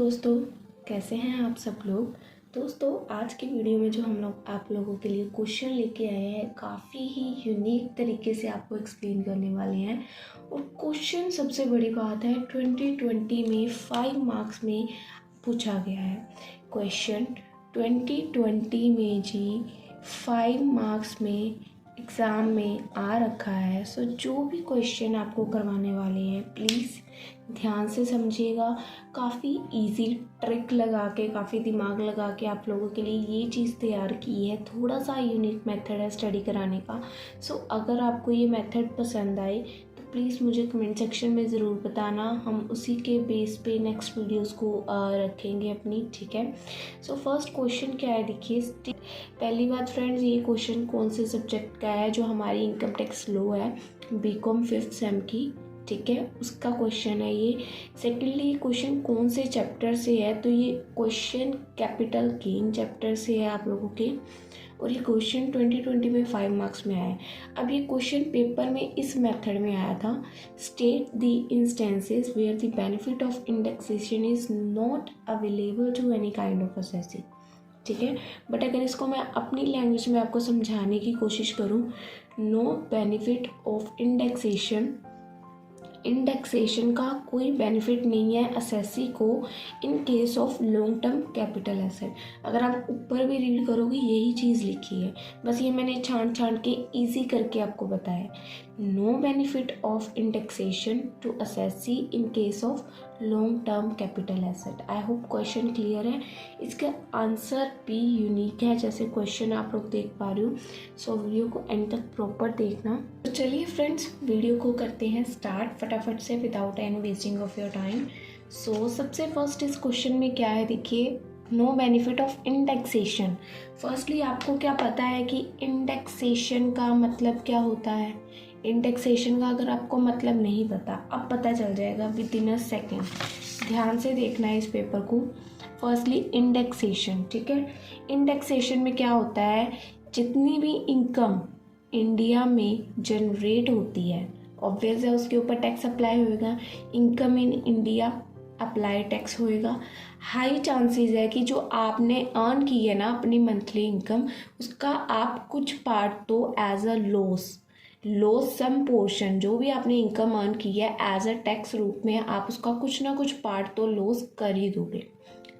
दोस्तों, कैसे हैं आप सब लोग। दोस्तों, आज की वीडियो में जो हम लोग आप लोगों के लिए क्वेश्चन लेके आए हैं, काफ़ी ही यूनिक तरीके से आपको एक्सप्लेन करने वाले हैं। और क्वेश्चन सबसे बड़ी बात है 2020 में 5 मार्क्स में पूछा गया है। क्वेश्चन 2020 में जी 5 मार्क्स में एग्ज़ाम में आ रखा है। सो जो भी क्वेश्चन आपको करवाने वाले हैं, प्लीज़ ध्यान से समझिएगा। काफ़ी इजी ट्रिक लगा के, काफ़ी दिमाग लगा के आप लोगों के लिए ये चीज़ तैयार की है। थोड़ा सा यूनिक मेथड है स्टडी कराने का। सो अगर आपको ये मेथड पसंद आए तो प्लीज़ मुझे कमेंट सेक्शन में ज़रूर बताना। हम उसी के बेस पे नेक्स्ट वीडियोस को रखेंगे अपनी, ठीक है। सो फर्स्ट क्वेश्चन क्या है, देखिए। पहली बात फ्रेंड्स, ये क्वेश्चन कौन से सब्जेक्ट का है? जो हमारी इनकम टैक्स लॉ है बीकॉम 5th सेम की, ठीक है, उसका क्वेश्चन है ये। सेकेंडली, क्वेश्चन कौन से चैप्टर से है? तो ये क्वेश्चन कैपिटल गेन चैप्टर से है आप लोगों के। और ये क्वेश्चन 2020 में 5 मार्क्स में आया है। अब ये क्वेश्चन पेपर में इस मेथड में आया था, state the instances where the benefit of indexation is not available to any kind of assessee, ठीक है। बट अगर इसको मैं अपनी लैंग्वेज में आपको समझाने की कोशिश करूँ, नो बेनिफिट ऑफ इंडेक्सेशन का कोई बेनिफिट नहीं है असेसी को इन case of long term capital asset. अगर आप ऊपर भी रीड करोगे यही चीज़ लिखी है, बस ये मैंने छांट के इजी करके आपको बताया। No benefit of indexation to assessee in case of long term capital asset. I hope question clear है। इसका आंसर भी यूनिक है, जैसे क्वेश्चन आप लोग देख पा रहे हो। सो वीडियो को एंड तक प्रॉपर देखना। तो चलिए फ्रेंड्स, वीडियो को करते हैं स्टार्ट फटाफट से, without any wasting of your time. So सबसे फर्स्ट इस क्वेश्चन में क्या है, देखिए, no benefit of indexation. Firstly आपको क्या पता है कि इंडेक्सेशन का मतलब क्या होता है? इंडेक्सेशन का अगर आपको मतलब नहीं पता, अब पता चल जाएगा विद इन अ सेकेंड। ध्यान से देखना है इस पेपर को। फर्स्टली इंडेक्सेशन, ठीक है। इंडेक्सेशन में क्या होता है, जितनी भी इनकम इंडिया में जनरेट होती है, ऑब्वियस है उसके ऊपर टैक्स अप्लाई होएगा। Income in India apply tax होएगा। हाई चांसेस है कि जो आपने अर्न की है ना अपनी मंथली इनकम, उसका आप कुछ पार्ट तो as a loss some portion, जो भी आपने इनकम अर्न की है एज अ टैक्स रूप में, आप उसका कुछ ना कुछ पार्ट तो लॉस कर ही दोगे,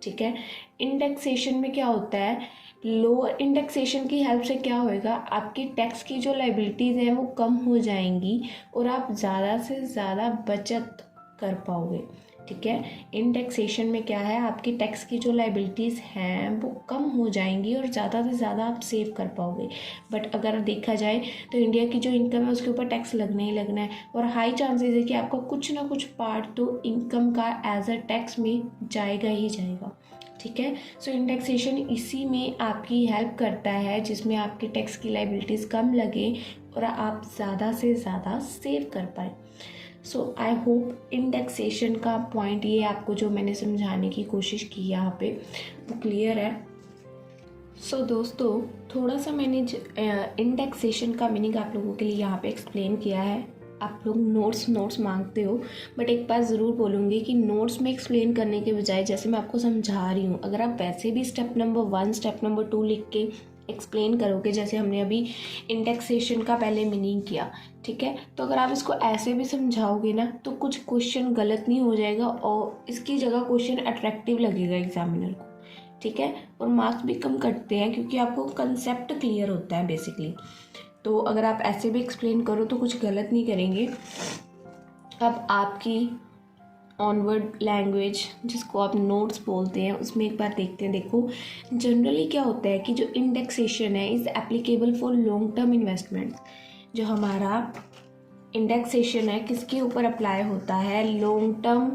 ठीक है। इंडेक्सेशन में क्या होता है, लोअर इंडेक्सेशन की हेल्प से क्या होएगा, आपकी टैक्स की जो लाइबिलिटीज़ हैं वो कम हो जाएंगी और आप ज़्यादा से ज़्यादा बचत कर पाओगे, ठीक है। इंडेक्सेशन में क्या है, आपकी टैक्स की जो लाइबिलिटीज़ हैं वो कम हो जाएंगी और ज़्यादा से ज़्यादा आप सेव कर पाओगे। बट अगर देखा जाए तो इंडिया की जो इनकम है उसके ऊपर टैक्स लगना ही लगना है, और हाई चांसेस है कि आपका कुछ ना कुछ पार्ट तो इनकम का एज अ टैक्स में जाएगा ही जाएगा, ठीक है। सो इंडेक्सेशन इसी में आपकी हेल्प करता है, जिसमें आपकी टैक्स की लाइबिलिटीज़ कम लगे और आप ज़्यादा से ज़्यादा सेव कर पाए। सो आई होप इंडेक्सेशन का पॉइंट ये आपको जो मैंने समझाने की कोशिश की यहाँ पे वो क्लियर है। सो दोस्तों, थोड़ा सा मैंने इंडेक्सेशन का मीनिंग आप लोगों के लिए यहाँ पे एक्सप्लेन किया है। आप लोग नोट्स मांगते हो, बट एक बात ज़रूर बोलूँगी कि नोट्स में एक्सप्लेन करने के बजाय जैसे मैं आपको समझा रही हूँ, अगर आप वैसे भी स्टेप नंबर 1 स्टेप नंबर 2 लिख के एक्सप्लेन करोगे, जैसे हमने अभी इंडेक्सेशन का पहले मीनिंग किया, ठीक है, तो अगर आप इसको ऐसे भी समझाओगे ना तो कुछ क्वेश्चन गलत नहीं हो जाएगा और इसकी जगह क्वेश्चन अट्रैक्टिव लगेगा एग्जामिनर को, ठीक है। और मार्क्स भी कम कटते हैं क्योंकि आपको कंसेप्ट क्लियर होता है बेसिकली। तो अगर आप ऐसे भी एक्सप्लेन करो तो कुछ गलत नहीं करेंगे। अब आपकी ऑनवर्ड लैंग्वेज, जिसको आप नोट्स बोलते हैं, उसमें एक बार देखते हैं। देखो, जनरली क्या होता है कि जो इंडेक्सेशन है is applicable for long term investments. जो हमारा इंडेक्सेशन है किसके ऊपर अप्लाई होता है, long term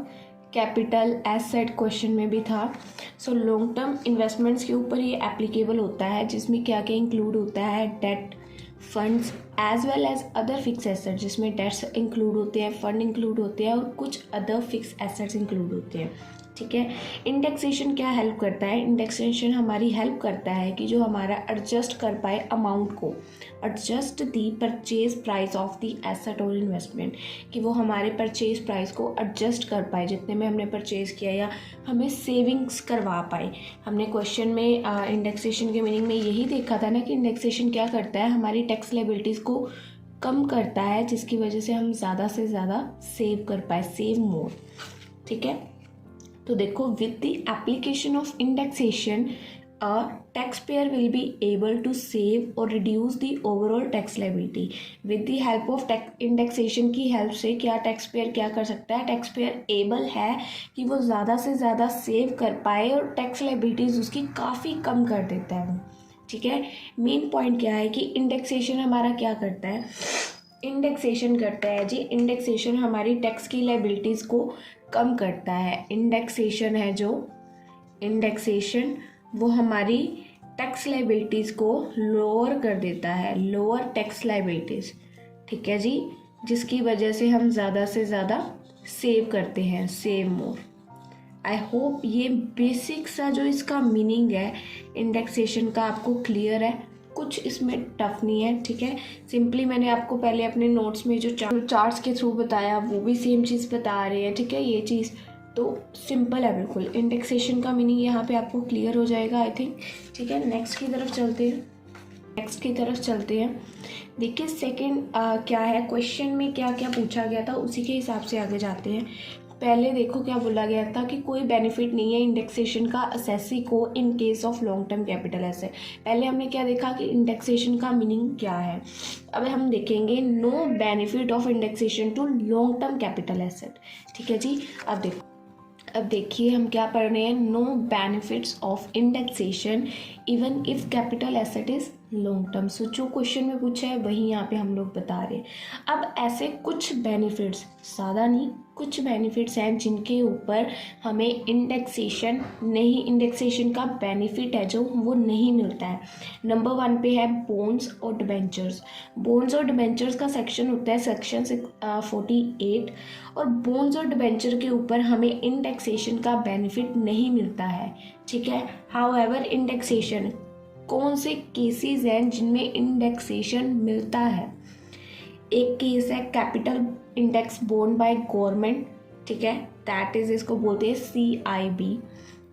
capital asset question में भी था। सो लॉन्ग टर्म इन्वेस्टमेंट्स के ऊपर ये एप्लीकेबल होता है, जिसमें क्या क्या इंक्लूड होता है, debt, funds as well as other fix asset, जिसमें डेट्स इंक्लूड होते हैं, फंड इंक्लूड होते हैं और कुछ अदर फिक्स एसेट्स इंक्लूड होते हैं, ठीक है। इंडेक्सेशन क्या हेल्प करता है? इंडेक्सेशन हमारी हेल्प करता है कि जो हमारा एडजस्ट कर पाए अमाउंट को, adjust the purchase price of the asset और इन्वेस्टमेंट, कि वो हमारे परचेज प्राइस को एडजस्ट कर पाए जितने में हमने परचेज किया, या हमें सेविंग्स करवा पाए। हमने क्वेश्चन में इंडेक्सेशन के मीनिंग में यही देखा था ना कि इंडेक्सेशन क्या करता है, हमारी टैक्स लायबिलिटीज़ को कम करता है, जिसकी वजह से हम ज़्यादा से ज़्यादा सेव कर पाए, सेव मोर। ठीक है, तो देखो, with the application of indexation a tax payer will be able to save और reduce the overall tax liability. With the help of indexation की हेल्प से क्या टैक्स पेयर क्या कर सकता है? टैक्स पेयर एबल है कि वो ज़्यादा से ज़्यादा सेव कर पाए और टैक्स लायबिलिटीज़ उसकी काफ़ी कम कर देता है वो। ठीक है, मेन पॉइंट क्या है कि इंडेक्सेशन हमारा क्या करता है? इंडेक्सेशन करता है जी, इंडेक्सेशन हमारी टैक्स की लायबिलिटीज़ को कम करता है। इंडेक्सेशन है जो, इंडेक्सेशन वो हमारी टैक्स लायबिलिटीज़ को लोअर कर देता है, लोअर टैक्स लायबिलिटीज़। ठीक है जी, जिसकी वजह से हम ज़्यादा से ज़्यादा सेव करते हैं, सेव मोर। आई होप ये बेसिक सा जो इसका मीनिंग है इंडेक्सेशन का आपको क्लियर है, कुछ इसमें टफ नहीं है। ठीक है, सिंपली मैंने आपको पहले अपने नोट्स में जो चार्ट्स के थ्रू बताया वो भी सेम चीज़ बता रहे हैं। ठीक है, ये चीज़ तो सिंपल है बिल्कुल। इंडेक्सेशन का मीनिंग यहाँ पे आपको क्लियर हो जाएगा आई थिंक। ठीक है, नेक्स्ट की तरफ चलते हैं। देखिए सेकंड क्या है, क्वेश्चन में क्या क्या पूछा गया था उसी के हिसाब से आगे जाते हैं। पहले देखो क्या बोला गया था कि कोई बेनिफिट नहीं है इंडेक्सेशन का असेसी को इन case of long term capital asset. पहले हमने क्या देखा कि इंडेक्सेशन का मीनिंग क्या है। अब हम देखेंगे no benefit of indexation to long term capital asset. ठीक है जी, अब देखिए हम क्या पढ़ रहे हैं, no benefits of indexation even if capital asset is long term. So जो क्वेश्चन में पूछा है वही यहाँ पे हम लोग बता रहे हैं। अब ऐसे कुछ बेनिफिट्स, ज़्यादा नहीं, कुछ बेनिफिट्स हैं जिनके ऊपर हमें इंडेक्सेशन का बेनिफिट है जो वो नहीं मिलता है। नंबर 1 पे है बॉन्ड्स और डिबेंचर्स। बॉन्ड्स और डिबेंचर्स का सेक्शन होता है सेक्शन 48, और बॉन्ड्स और डिबेंचर के ऊपर हमें इंडेक्सेशन का बेनिफिट नहीं मिलता है। ठीक है, हाउएवर इंडेक्सेशन, कौन से केसेस हैं जिनमें इंडेक्सेशन मिलता है? एक केस है capital index bond by government. ठीक है, दैट इज, इसको बोलते हैं CIB,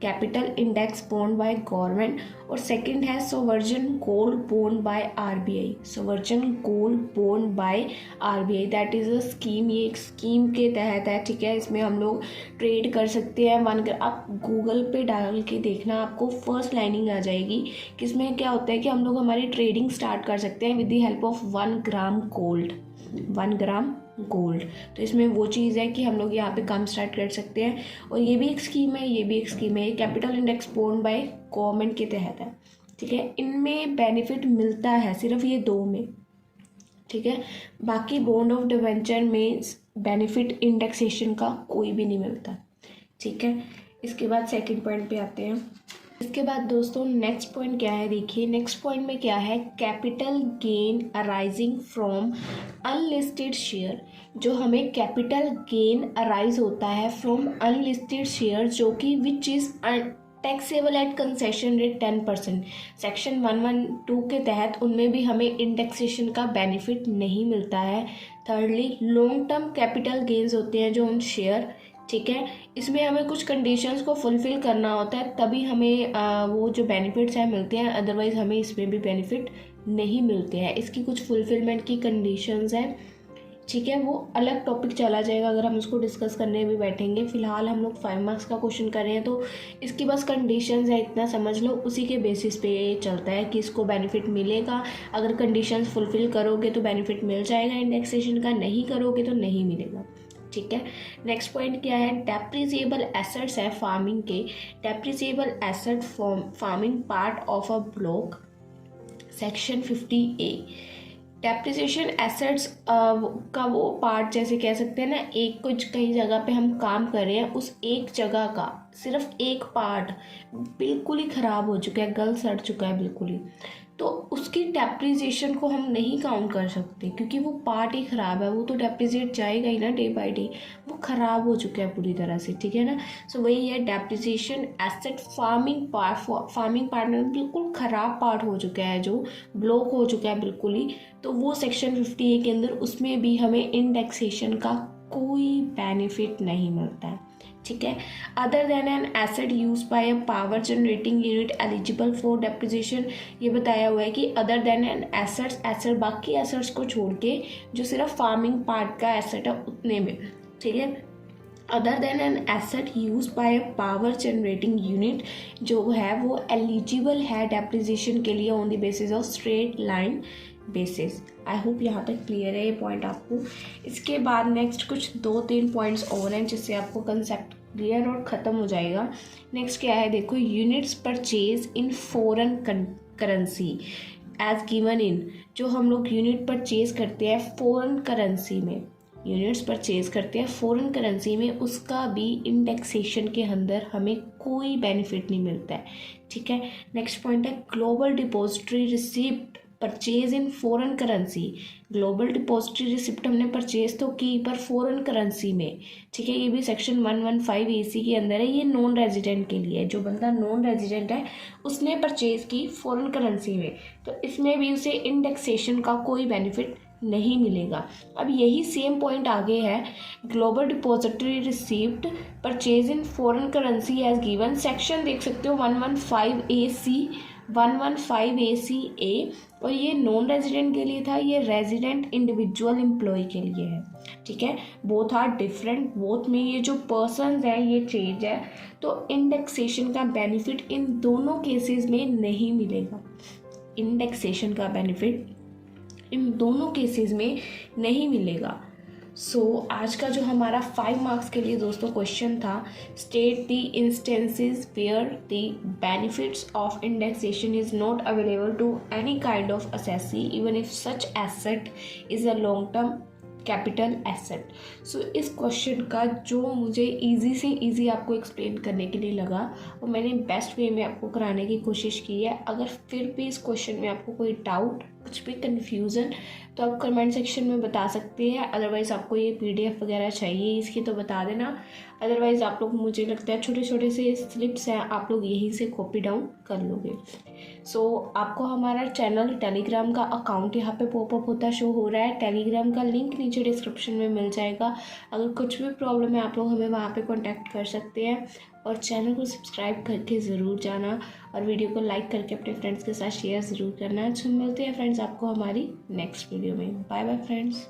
capital index bond by government. और सेकंड है sovereign gold bond by RBI, sovereign gold bond by RBI, that is a scheme. ये एक स्कीम के तहत है। ठीक है, इसमें हम लोग ट्रेड कर सकते हैं। आप गूगल पे डाल के देखना, आपको फर्स्ट लाइनिंग आ जाएगी कि इसमें क्या होता है कि हम लोग हमारी ट्रेडिंग स्टार्ट कर सकते हैं with the help of 1 gram gold, 1 gram gold. तो इसमें वो चीज़ है कि हम लोग यहाँ पे काम स्टार्ट कर सकते हैं। और ये भी एक स्कीम है, ये भी एक स्कीम है। ये capital index bond by government के तहत है। ठीक है, इनमें बेनिफिट मिलता है सिर्फ ये 2 में। ठीक है, बाकी बॉन्ड ऑफ डिवेंचर में बेनिफिट इंडेक्सेशन का कोई भी नहीं मिलता। ठीक है, इसके बाद सेकंड पॉइंट पे आते हैं। इसके बाद दोस्तों नेक्स्ट पॉइंट क्या है, देखिए नेक्स्ट पॉइंट में क्या है, capital gain arising from unlisted share. जो हमें कैपिटल गेन अराइज होता है फ्रॉम अनलिस्टेड शेयर, जो कि which is taxable at concession rate 10%। Section 112 के तहत उनमें भी हमें इंडेक्सेशन का बेनिफिट नहीं मिलता है। Thirdly, long term capital gains होते हैं जो उन शेयर। ठीक है, इसमें हमें कुछ कंडीशंस को फुलफ़िल करना होता है तभी हमें वो जो बेनिफिट्स हैं मिलते हैं, अदरवाइज़ हमें इसमें भी बेनिफिट नहीं मिलते हैं। इसकी कुछ फुलफिलमेंट की कंडीशंस हैं। ठीक है, वो अलग टॉपिक चला जाएगा अगर हम उसको डिस्कस करने भी बैठेंगे। फिलहाल हम लोग 5 मार्क्स का क्वेश्चन कर रहे हैं, तो इसकी बस कंडीशंस है, इतना समझ लो। उसी के बेसिस पे चलता है कि इसको बेनिफिट मिलेगा। अगर कंडीशंस फुलफ़िल करोगे तो बेनिफिट मिल जाएगा इंडेक्सेशन का, नहीं करोगे तो नहीं मिलेगा। ठीक है, नेक्स्ट पॉइंट क्या है, डेप्रिसिएबल एसेट्स है फार्मिंग के। Depreciable asset farming part of a block, section 50A। Depreciation assets का वो पार्ट, जैसे कह सकते हैं ना, एक कुछ कई जगह पे हम काम कर रहे हैं, उस एक जगह का सिर्फ एक पार्ट बिल्कुल ही ख़राब हो चुका है, गल सड़ चुका है बिल्कुल ही, तो उसकी डेप्रिसिएशन को हम नहीं काउंट कर सकते क्योंकि वो पार्ट ही ख़राब है, वो तो डेप्रिसिएट जाएगा ही ना डे बाय डे, वो ख़राब हो चुका है पूरी तरह से, ठीक है ना। सो वही है डेप्रिसिएशन एसेट फार्मिंग पार्ट में बिल्कुल ख़राब पार्ट हो चुका है, जो ब्लॉक हो चुका है बिल्कुल ही, तो वो सेक्शन 50A के अंदर उसमें भी हमें इंडेक्सेशन का कोई बेनिफिट नहीं मिलता है, ठीक है। Other than an asset use by a power generating unit eligible for depreciation, ये बताया हुआ है कि अदर देन एन एसेट बाकी एसेट्स को छोड़ के जो सिर्फ फार्मिंग पार्ट का एसेट है उतने में, ठीक है। Other than an asset use by a power generating unit जो है वो एलिजिबल है डेप्रिसिएशन के लिए on the basis of straight line basis. I hope यहाँ तक क्लियर है ये पॉइंट आपको। इसके बाद नेक्स्ट कुछ 2-3 पॉइंट्स और हैं जिससे आपको कंसेप्ट क्लियर और ख़त्म हो जाएगा। नेक्स्ट क्या है, देखो, units purchase in foreign currency as given in, जो हम लोग यूनिट परचेज करते हैं फॉरेन करेंसी में, यूनिट्स परचेज करते हैं फॉरेन करेंसी में, उसका भी इंडेक्सेशन के अंदर हमें कोई बेनिफिट नहीं मिलता है, ठीक है। नेक्स्ट पॉइंट है global depository receipt purchase in foreign currency. Global depository receipt हमने परचेज तो की पर फॉरेन करेंसी में, ठीक है। ये भी सेक्शन 115AC के अंदर है, ये नॉन रेजिडेंट के लिए है, जो बंदा नॉन रेजिडेंट है उसने परचेज की फॉरेन करेंसी में, तो इसमें भी उसे इंडेक्सेशन का कोई बेनिफिट नहीं मिलेगा। अब यही सेम पॉइंट आगे है, global depository receipt purchase in foreign currency as given, section देख सकते हो 115AC A, और ये नॉन रेजिडेंट के लिए था, ये रेजिडेंट इंडिविजुअल एम्प्लॉय के लिए है, ठीक है। बोथ आर डिफरेंट, बोथ में ये जो पर्सन्स है ये चेंज है, तो इंडेक्सेशन का बेनिफिट इन दोनों केसेस में नहीं मिलेगा, इंडेक्सेशन का बेनिफिट इन दोनों केसेस में नहीं मिलेगा। आज का जो हमारा 5 मार्क्स के लिए दोस्तों क्वेश्चन था, state the instances where the benefits of indexation is not available to any kind of assessee even if such asset is a long term capital asset. इस क्वेश्चन का जो मुझे इजी से इजी आपको एक्सप्लेन करने के लिए लगा वो मैंने बेस्ट वे में आपको कराने की कोशिश की है। अगर फिर भी इस क्वेश्चन में आपको कोई डाउट, कुछ भी कन्फ्यूज़न, तो आप कमेंट सेक्शन में बता सकते हैं। अदरवाइज़ आपको ये PDF वगैरह चाहिए इसकी तो बता देना। अदरवाइज़ आप लोग, मुझे लगता है छोटे छोटे से स्लिप्स हैं, आप लोग यहीं से कॉपी डाउन कर लोगे। आपको हमारा चैनल टेलीग्राम का अकाउंट यहाँ पे पॉपअप होता शो हो रहा है, टेलीग्राम का लिंक नीचे डिस्क्रिप्शन में मिल जाएगा। अगर कुछ भी प्रॉब्लम है आप लोग हमें वहाँ पे कांटेक्ट कर सकते हैं, और चैनल को सब्सक्राइब करके ज़रूर जाना, और वीडियो को लाइक करके अपने फ्रेंड्स के साथ शेयर ज़रूर करना। मिलते हैं फ्रेंड्स आपको हमारी नेक्स्ट वीडियो में। Bye bye friends.